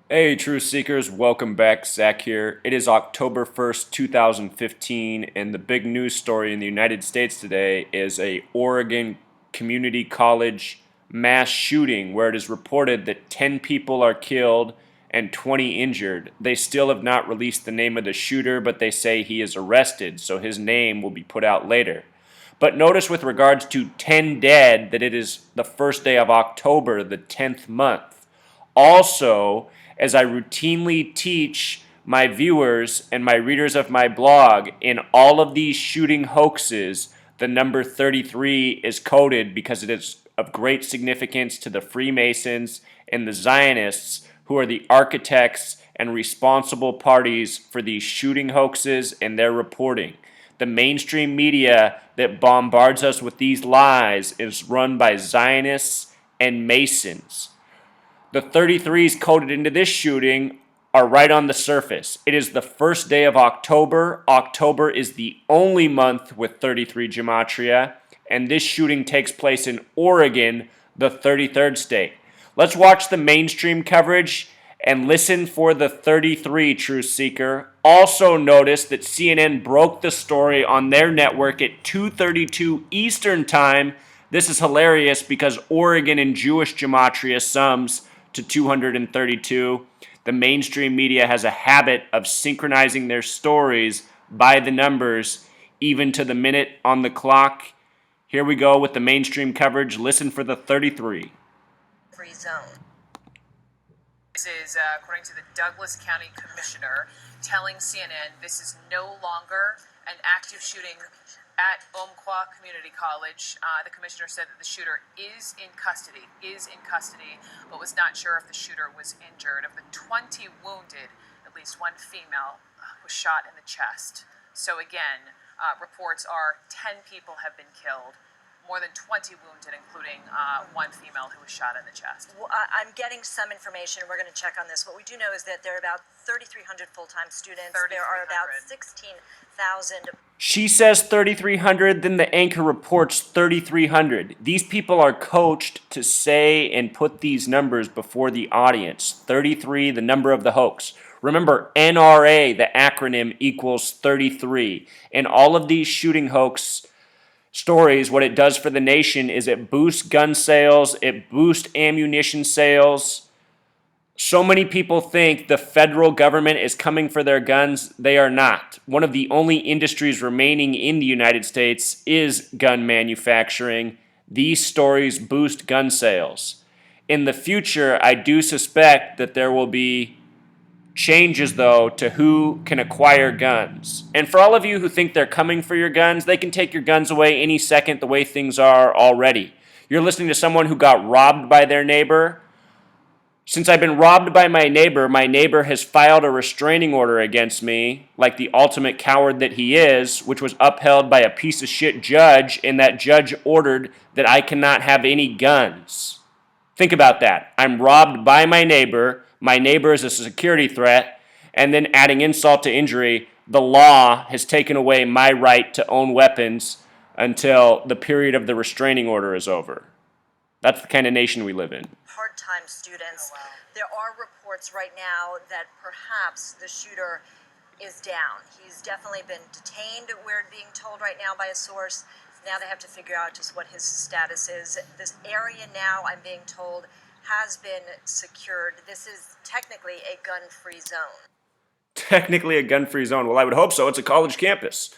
Hey, Truth Seekers, welcome back. Zach here. It is October 1st, 2015, and the big news story in the United States today is a Oregon community college mass shooting where it is reported that 10 people are killed and 20 injured. They still have not released the name of the shooter, but they say he is arrested, so his name will be put out later. But notice with regards to 10 dead that it is the first day of October, the 10th month. Also, as I routinely teach my viewers and my readers of my blog, in all of these shooting hoaxes, the number 33 is coded because it is of great significance to the Freemasons and the Zionists, who are the architects and responsible parties for these shooting hoaxes and their reporting. The mainstream media that bombards us with these lies is run by Zionists and Masons. The 33s coded into this shooting are right on the surface. It is the first day of October. October is the only month with 33 gematria, and this shooting takes place in Oregon, the 33rd state. Let's watch the mainstream coverage and listen for the 33, Truth Seeker. Also notice that CNN broke the story on their network at 2:32 Eastern Time. This is hilarious because Oregon in Jewish gematria sums to 232. The mainstream media has a habit of synchronizing their stories by the numbers, even to the minute on the clock. Here we go with the mainstream coverage. Listen for the 33. Free zone. This is according to the Douglas County Commissioner telling CNN this is no longer an active shooting at Umpqua Community College. The commissioner said that the shooter is in custody, but was not sure if the shooter was injured. Of the 20 wounded, at least one female was shot in the chest. So again, reports are 10 people have been killed, more than 20 wounded, including one female who was shot in the chest. Well, I'm getting some information, and we're going to check on this. What we do know is that there are about 3,300 full-time students. There are about 16,000. She says 3,300, then the anchor reports 3,300. These people are coached to say and put these numbers before the audience. 33, the number of the hoax. Remember, NRA, the acronym, equals 33. In all of these shooting hoax stories, what it does for the nation is it boosts gun sales, it boosts ammunition sales. So many people think the federal government is coming for their guns. They are not. One of the only industries remaining in the United States is gun manufacturing. These stories boost gun sales. In the future, I do suspect that there will be changes, though, to who can acquire guns. And for all of you who think they're coming for your guns, they can take your guns away any second the way things are already. You're listening to someone who got robbed by their neighbor. Since I've been robbed by my neighbor has filed a restraining order against me, like the ultimate coward that he is, which was upheld by a piece of shit judge, and that judge ordered that I cannot have any guns. Think about that. I'm robbed by my neighbor is a security threat, and then adding insult to injury, the law has taken away my right to own weapons until the period of the restraining order is over. That's the kind of nation we live in. Part-time students. Oh, wow. There are reports right now that perhaps the shooter is down. He's definitely been detained, we're being told right now by a source. Now they have to figure out just what his status is. This area now, I'm being told, has been secured. This is technically a gun-free zone. Technically a gun-free zone. Well, I would hope so. It's a college campus.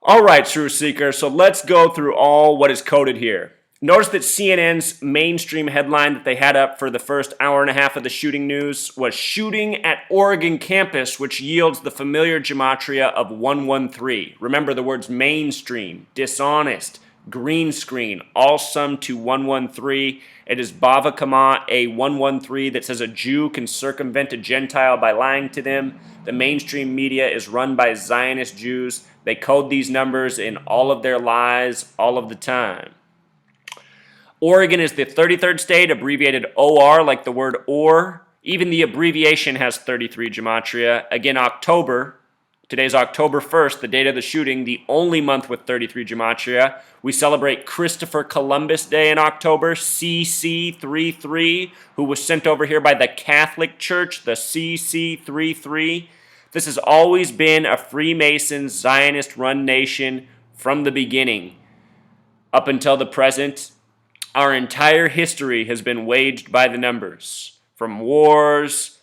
All right, Truth Seeker. So let's go through all what is coded here. Notice that CNN's mainstream headline that they had up for the first hour and a half of the shooting news was shooting at Oregon campus, which yields the familiar gematria of 113. Remember the words mainstream, dishonest, green screen, all summed to 113. It is Bava Kama, a 113 that says a Jew can circumvent a Gentile by lying to them. The mainstream media is run by Zionist Jews. They code these numbers in all of their lies all of the time. Oregon is the 33rd state, abbreviated OR, like the word or. Even the abbreviation has 33 gematria. Again, October, Today's October 1st, the date of the shooting, the only month with 33 gematria. We celebrate Christopher Columbus Day in October, CC33, who was sent over here by the Catholic Church, the CC33. This has always been a Freemason, Zionist-run nation from the beginning. Up until the present, our entire history has been waged by the numbers, from wars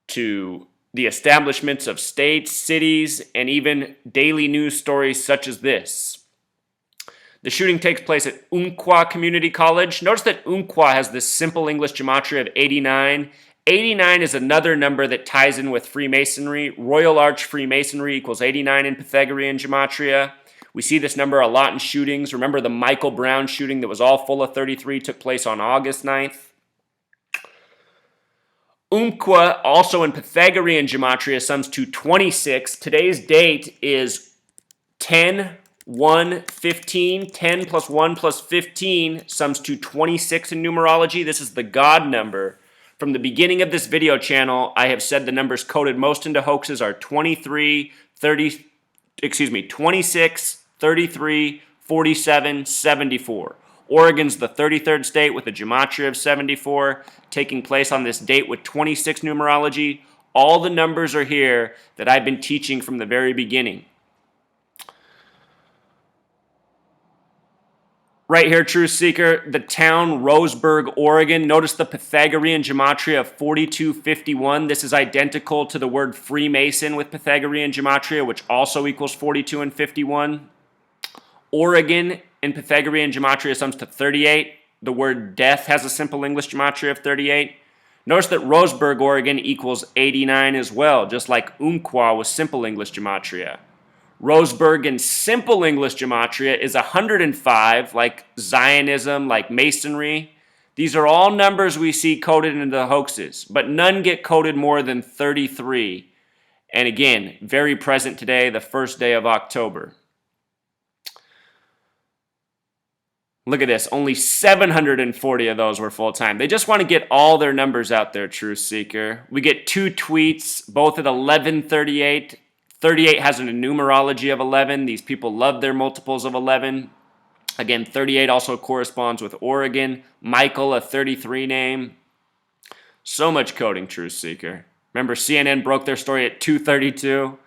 to the establishments of states, cities, and even daily news stories such as this. The shooting takes place at Umpqua Community College. Notice that Umpqua has this simple English gematria of 89. 89 is another number that ties in with Freemasonry. Royal Arch Freemasonry equals 89 in Pythagorean gematria. We see this number a lot in shootings. Remember the Michael Brown shooting that was all full of 33 took place on August 9th. Umpqua, also in Pythagorean gematria, sums to 26. Today's date is 10, 1, 15. 10 plus 1 plus 15 sums to 26 in numerology. This is the God number. From the beginning of this video channel, I have said the numbers coded most into hoaxes are 26, 33, 47, 74. Oregon's the 33rd state with a gematria of 74, taking place on this date with 26 numerology. All the numbers are here that I've been teaching from the very beginning. Right here, Truth Seeker, the town Roseburg, Oregon. Notice the Pythagorean gematria of 4251. This is identical to the word Freemason with Pythagorean gematria, which also equals 42 and 51. Oregon in Pythagorean gematria sums to 38. The word death has a simple English gematria of 38. Notice that Roseburg, Oregon equals 89 as well, just like Umpqua was simple English gematria. Roseburg in simple English gematria is 105, like Zionism, like Masonry. These are all numbers we see coded into the hoaxes, but none get coded more than 33. And again, very present today, the first day of October. Look at this, only 740 of those were full-time. They just want to get all their numbers out there, Truth Seeker. We get 2 tweets, both at 11:38. 38 has a numerology of 11. These people love their multiples of 11. Again, 38 also corresponds with Oregon. Michael, a 33 name. So much coding, Truth Seeker. Remember, CNN broke their story at 2:32.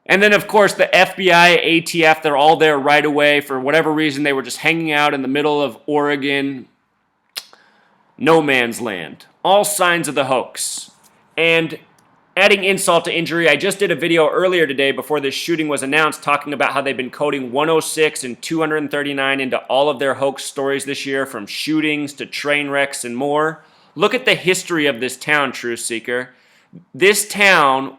And then, of course, the FBI, ATF, they're all there right away. For whatever reason, they were just hanging out in the middle of Oregon. No man's land. All signs of the hoax. And adding insult to injury, I just did a video earlier today before this shooting was announced talking about how they've been coding 106 and 239 into all of their hoax stories this year, from shootings to train wrecks and more. Look at the history of this town, Truth Seeker. This town,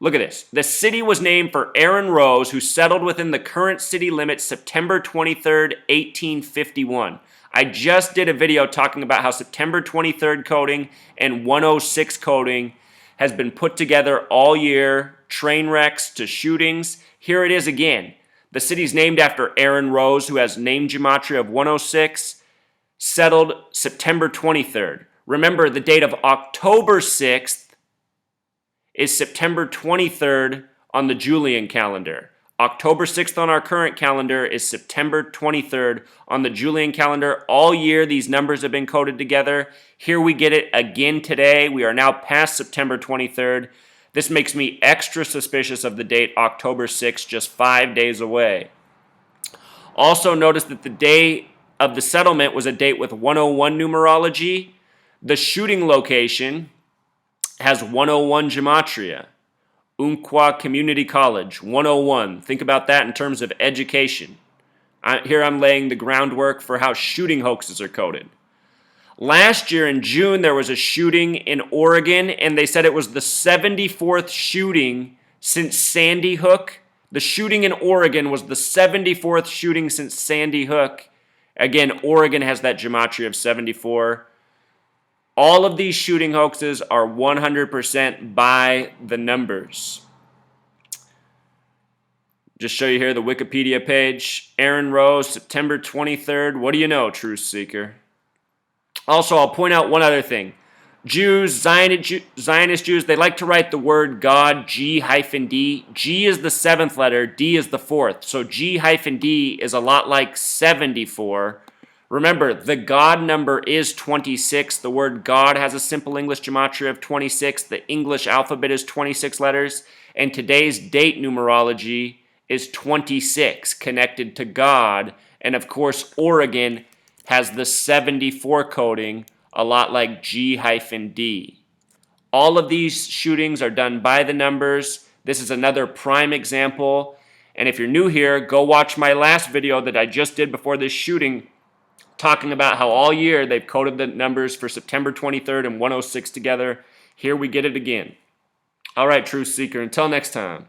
look at this. The city was named for Aaron Rose, who settled within the current city limits September 23rd, 1851. I just did a video talking about how September 23rd coding and 106 coding has been put together all year, train wrecks to shootings. Here it is again. The city's named after Aaron Rose, who has name gematria of 106, settled September 23rd. Remember, the date of October 6th is September 23rd on the Julian calendar. October 6th on our current calendar is September 23rd on the Julian calendar. All year, these numbers have been coded together. Here we get it again today. We are now past September 23rd. This makes me extra suspicious of the date October 6th, just 5 days away. Also notice that the day of the settlement was a date with 101 numerology. The shooting location has 101 gematria. Umpqua Community College, 101. Think about that in terms of education. Here I'm laying the groundwork for how shooting hoaxes are coded. Last year in June, there was a shooting in Oregon, and they said it was the 74th shooting since Sandy Hook. The shooting in Oregon was the 74th shooting since Sandy Hook. Again, Oregon has that gematria of 74. All of these shooting hoaxes are 100% by the numbers. Just show you here the Wikipedia page. Aaron Rose, September 23rd. What do you know, Truth Seeker? Also, I'll point out one other thing. Jews, Zionist Jews, they like to write the word God, G-D. G is the 7th letter, D is the 4th. So G-D is a lot like 74. Remember, the God number is 26. The word God has a simple English gematria of 26. The English alphabet is 26 letters. And today's date numerology is 26, connected to God. And of course, Oregon has the 74 coding, a lot like G-D. All of these shootings are done by the numbers. This is another prime example. And if you're new here, go watch my last video that I just did before this shooting, talking about how all year they've coded the numbers for September 23rd and 106 together. Here we get it again. All right, Truth Seeker, until next time.